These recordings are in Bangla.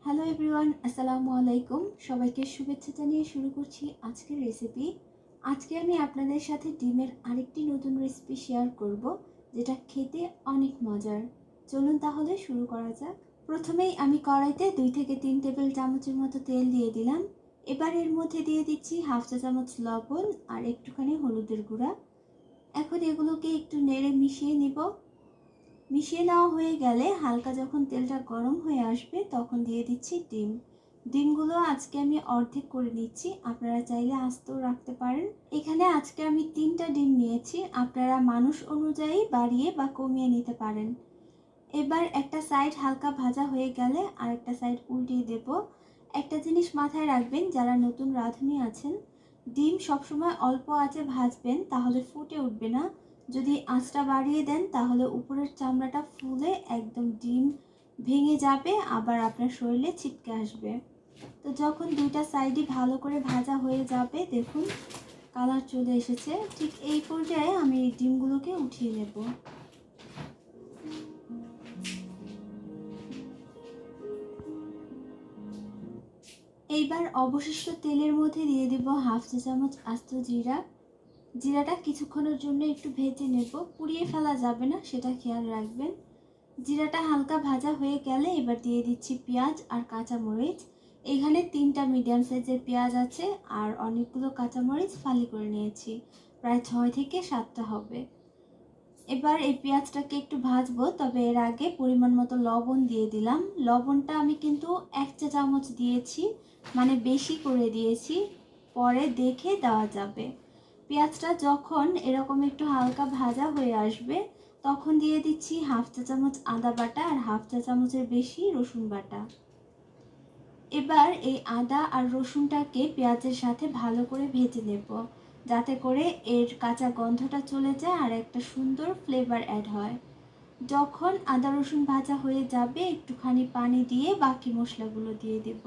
হ্যালো এভরিওয়ান, আসসালামু আলাইকুম। সবাইকে শুভেচ্ছা জানিয়ে শুরু করছি আজকের রেসিপি। আজকে আমি আপনাদের সাথে ডিমের আরেকটি নতুন রেসিপি শেয়ার করব, যেটা খেতে অনেক মজার। চলুন তাহলে শুরু করা যাক। প্রথমেই আমি কড়াইতে 2 থেকে 3 টেবিল চামচের মতো তেল দিয়ে দিলাম। এবার এর মধ্যে দিয়ে দিচ্ছি হাফ চা চামচ লবণ আর একটুখানি হলুদের গুঁড়া। এখন এগুলোকে একটু নেড়ে মিশিয়ে নিব। মিশিয়ে নেওয়া হয়ে গেলে হালকা যখন তেলটা গরম হয়ে আসবে তখন দিয়ে দিচ্ছি ডিম। ডিমগুলো আজকে আমি অর্ধেক করে নিচ্ছি, আপনারা চাইলে আস্তেও রাখতে পারেন। এখানে আজকে আমি 3টা ডিম নিয়েছি, আপনারা মানুষ অনুযায়ী বাড়িয়ে বা কমিয়ে নিতে পারেন। এবার একটা সাইড হালকা ভাজা হয়ে গেলে আরেকটা সাইড উল্টিয়ে দেব। একটা জিনিস মাথায় রাখবেন, যারা নতুন রাঁধুনি আছেন, ডিম সবসময় অল্প আঁচে ভাজবেন, তাহলে ফুটে উঠবে না। যদি আঁচটা বাড়িয়ে দেন তাহলে উপরের চামড়াটা ফুলে একদম ডিম ভেঙে যাবে, আবার আপনার শরীরে ছিটকে আসবে। তো যখন দুইটা সাইডই ভালো করে ভাজা হয়ে যাবে, দেখুন কালার চলে এসেছে, ঠিক এই পর্যায়ে আমি এই ডিমগুলোকে উঠিয়ে নেব। এইবার অবশিষ্ট তেলের মধ্যে দিয়ে দেব হাফ চা চামচ আস্ত জিরা। জিরাটা কিছুক্ষণের জন্য একটু ভেজে নেব, পুড়িয়ে ফেলা যাবে না, সেটা খেয়াল রাখবেন। জিরাটা হালকা ভাজা হয়ে গেলে এবার দিয়ে দিচ্ছি পেঁয়াজ আর কাঁচামরিচ। এখানে 3টা মিডিয়াম সাইজের পেঁয়াজ আছে আর অনেকগুলো কাঁচামরিচ ফালি করে নিয়েছি, প্রায় 6 থেকে 7টা হবে। এবার এই পেঁয়াজটাকে একটু ভাজবো, তবে এর আগে পরিমাণ মতো লবণ দিয়ে দিলাম। লবণটা আমি কিন্তু 1 চা চামচ দিয়েছি, মানে বেশি করে দিয়েছি, পরে দেখে দেওয়া যাবে। পেঁয়াজটা যখন এরকম একটু হালকা ভাজা হয়ে আসবে তখন দিয়ে দিচ্ছি হাফ চা চামচ আদা বাটা আর হাফ চা চামচের বেশি রসুন বাটা। এবার এই আদা আর রসুনটাকে পেঁয়াজের সাথে ভালো করে ভেজে নেব, যাতে করে এর কাঁচা গন্ধটা চলে যায় আর একটা সুন্দর ফ্লেভার অ্যাড হয়। যখন আদা রসুন ভাজা হয়ে যাবে একটুখানি পানি দিয়ে বাকি মশলাগুলো দিয়ে দেব।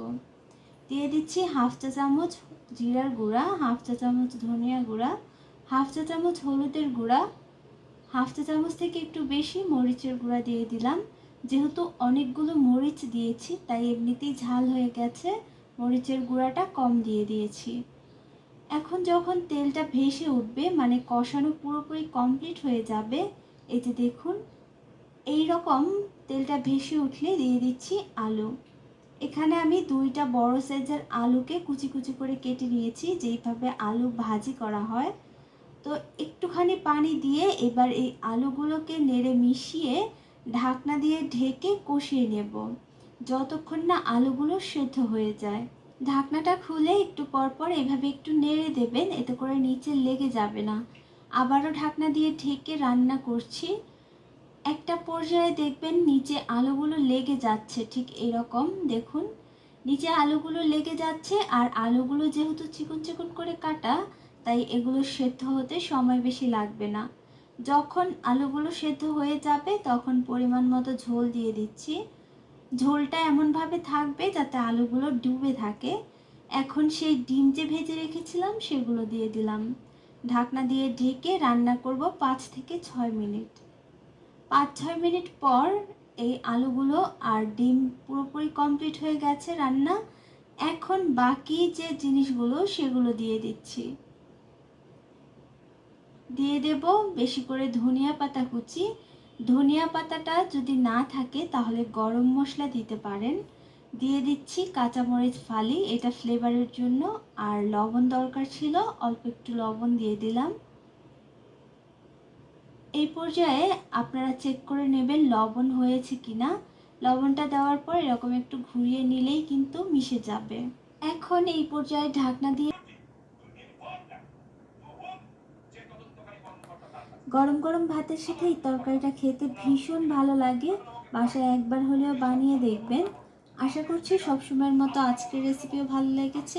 দিয়ে দিচ্ছি হাফ চা চামচ জিরার গুঁড়া, হাফ চা চামচ ধনিয়া গুঁড়া, হাফ চা চামচ হলুদের গুঁড়া, হাফ চা চামচ থেকে একটু বেশি মরিচের গুঁড়া দিয়ে দিলাম। যেহেতু অনেকগুলো মরিচ দিয়েছি তাই এমনিতেই ঝাল হয়ে গেছে, মরিচের গুঁড়াটা কম দিয়ে দিয়েছি। এখন যখন তেলটা ভেসে উঠবে, মানে কষানো পুরোপুরি কমপ্লিট হয়ে যাবে, এই যে দেখুন এই রকম তেলটা ভেসে উঠলে দিয়ে দিচ্ছি আলু। এখানে আমি 2টা বড় সাইজের আলুকে কুচি কুচি করে কেটে নিয়েছি, যেইভাবে আলু ভাজি করা হয়। তো একটুখানি পানি দিয়ে এবার এই আলুগুলোকে নেড়ে মিশিয়ে ঢাকনা দিয়ে ঢেকে কষিয়ে নেব, যতক্ষণ না আলুগুলো সেদ্ধ হয়ে যায়। ঢাকনাটা খুলে একটু পরপর এভাবে একটু নেড়ে দেবেন, এতে করে নিচে লেগে যাবে না। আবারও ঢাকনা দিয়ে ঢেকে রান্না করছি। একটা পর্যায়ে দেখবেন নিচে আলুগুলো লেগে যাচ্ছে, ঠিক এরকম দেখুন নিচে আলুগুলো লেগে যাচ্ছে। আর আলুগুলো যেহেতু চিকন চিকন করে কাটা, তাই এগুলো সেদ্ধ হতে সময় বেশি লাগবে না। যখন আলুগুলো সেদ্ধ হয়ে যাবে তখন পরিমাণ মতো ঝোল দিয়ে দিচ্ছি। ঝোলটা এমনভাবে থাকবে যাতে আলুগুলো ডুবে থাকে। এখন সেই ডিম যে ভেজে রেখেছিলাম সেগুলো দিয়ে দিলাম। ঢাকনা দিয়ে ঢেকে রান্না করব 5 থেকে 6 মিনিট। 5-6 মিনিট পর এই আলুগুলো আর ডিম পুরোপুরি কমপ্লিট হয়ে গেছে রান্না। এখন বাকি যে জিনিসগুলো সেগুলো দিয়ে দিচ্ছি। দিয়ে দেব বেশি করে ধনিয়া পাতা কুচি। ধনিয়া পাতাটা যদি না থাকে তাহলে গরম মশলা দিতে পারেন। দিয়ে দিচ্ছি কাঁচামরিচ ফালি, এটা ফ্লেভারের জন্য। আর লবণ দরকার ছিল, অল্প একটু লবণ দিয়ে দিলাম। এই পর্যায়ে আপনারা চেক করে নেবেন লবণ হয়েছে কিনা। লবণটা দেওয়ার পর এরকম একটু ঘুরিয়ে নিলেই কিন্তু মিশে যাবে। এখন এই পর্যায়ে ঢাকনা দিয়ে গরম গরম ভাতের সাথে এই তরকারিটা খেতে ভীষণ ভালো লাগে। বাসায় একবার হলেও বানিয়ে দেখবেন। আশা করছি সবসময়ের মতো আজকের রেসিপিও ভালো লেগেছে।